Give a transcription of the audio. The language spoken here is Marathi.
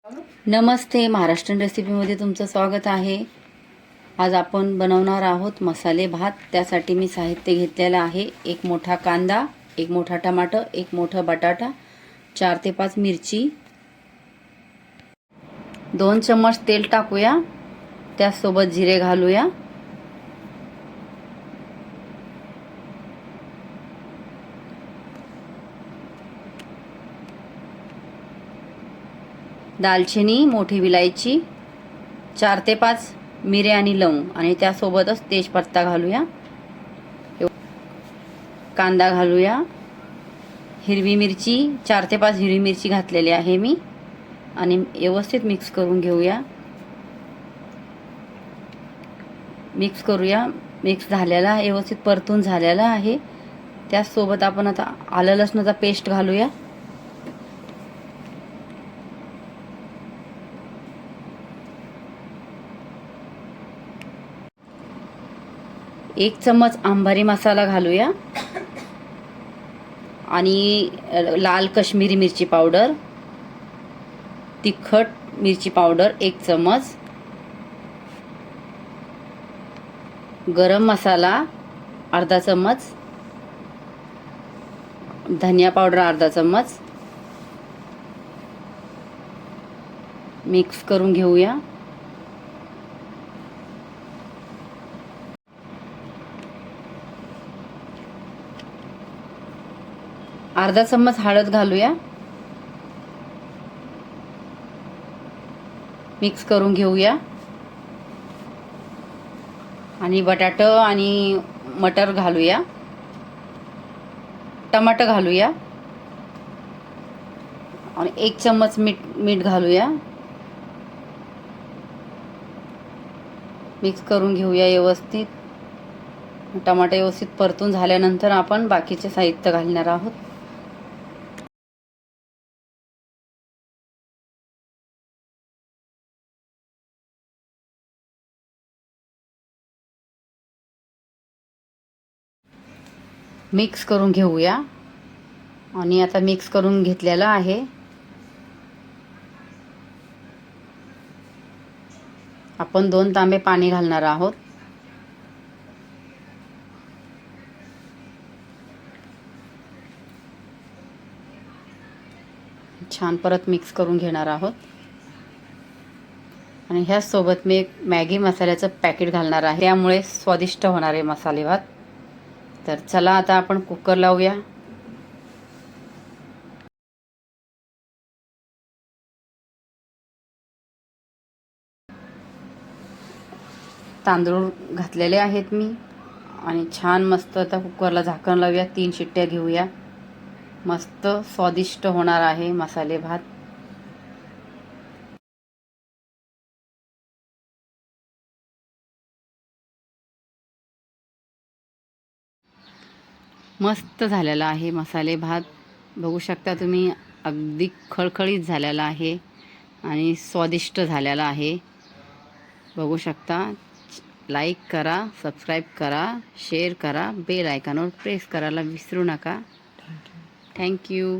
नमस्ते, महाराष्ट्रीयन रेसिपीमध्ये तुमचं स्वागत आहे। आज आपण बनवणार आहोत मसाले भात। त्यासाठी मी साहित्य घेतलेलं आहे, एक मोठा कांदा, एक मोठा टमाटर, एक मोठा बटाटा, 4 ते 5 मिरची, 2 चम्मच तेल टाकूया, त्यासोबत जिरे घालूया, दालचिनी, मोठी विलायची, 4 ते 5 मिरे आणि लवंग, आणि त्यासोबतच तेजपत्ता घालूया, कांदा घालूया, हिरवी मिरची 4 ते 5 हिरवी मिरची घातलेली आहे मी, आणि व्यवस्थित मिक्स करून घेऊया। मिक्स करूया। मिक्स झालेला व्यवस्थित परतून झालेला आहे। त्यासोबत आपण आता आलं लसणाचा पेस्ट घालूया, एक चम्मच अंबारी मसाला घालूया, आणि लाल कश्मीरी मिरची पावडर, तिखट मिरची पावडर 1 चम्मच, गरम मसाला अर्धा चम्मच, धनिया पावडर अर्धा चम्मच, मिक्स करून घेऊया। अर्धा चम्मच हळद घालूया, मिक्स करून घेऊया, आणि बटाटा आणि मटर घालूया, टमाटर घालूया, आणि 1 चम्मच मीठ घालूया, मिक्स करून घेऊया व्यवस्थित। टमाटर व्यवस्थित परतून झाल्यानंतर आपण बाकीचे साहित्य घालणार आहोत। मिक्स करून घेऊया, आणि आता मिक्स करून घेतलेला आहे। आपण 2 तांबे पाणी घालणार आहोत। छान परत मिक्स करून घेणार आहोत, आणि ह्याच सोबत मी एक मॅगी मसाल्याचं पॅकेट घालणार आहे, त्यामुळे स्वादिष्ट होणार आहे मसाले भात। तर चला आता आपण कुकर लावूया। तांदूळ घातलेले आहेत मी, आणि छान मस्त आता कुकरला झाकण लावूया, 3 शिट्ट्या घेऊया। मस्त स्वादिष्ट होणार आहे मसाले भात। मस्त झालेला आहे मसाले भात, बघू शकता तुम्ही, अगदी खळखळीत झालेला आहे आणि स्वादिष्ट झालेला आहे। बघू शकता। लाईक करा, सबस्क्राईब करा, शेअर करा, बेल आयकॉनवर प्रेस करायला विसरू नका। थँक्यू।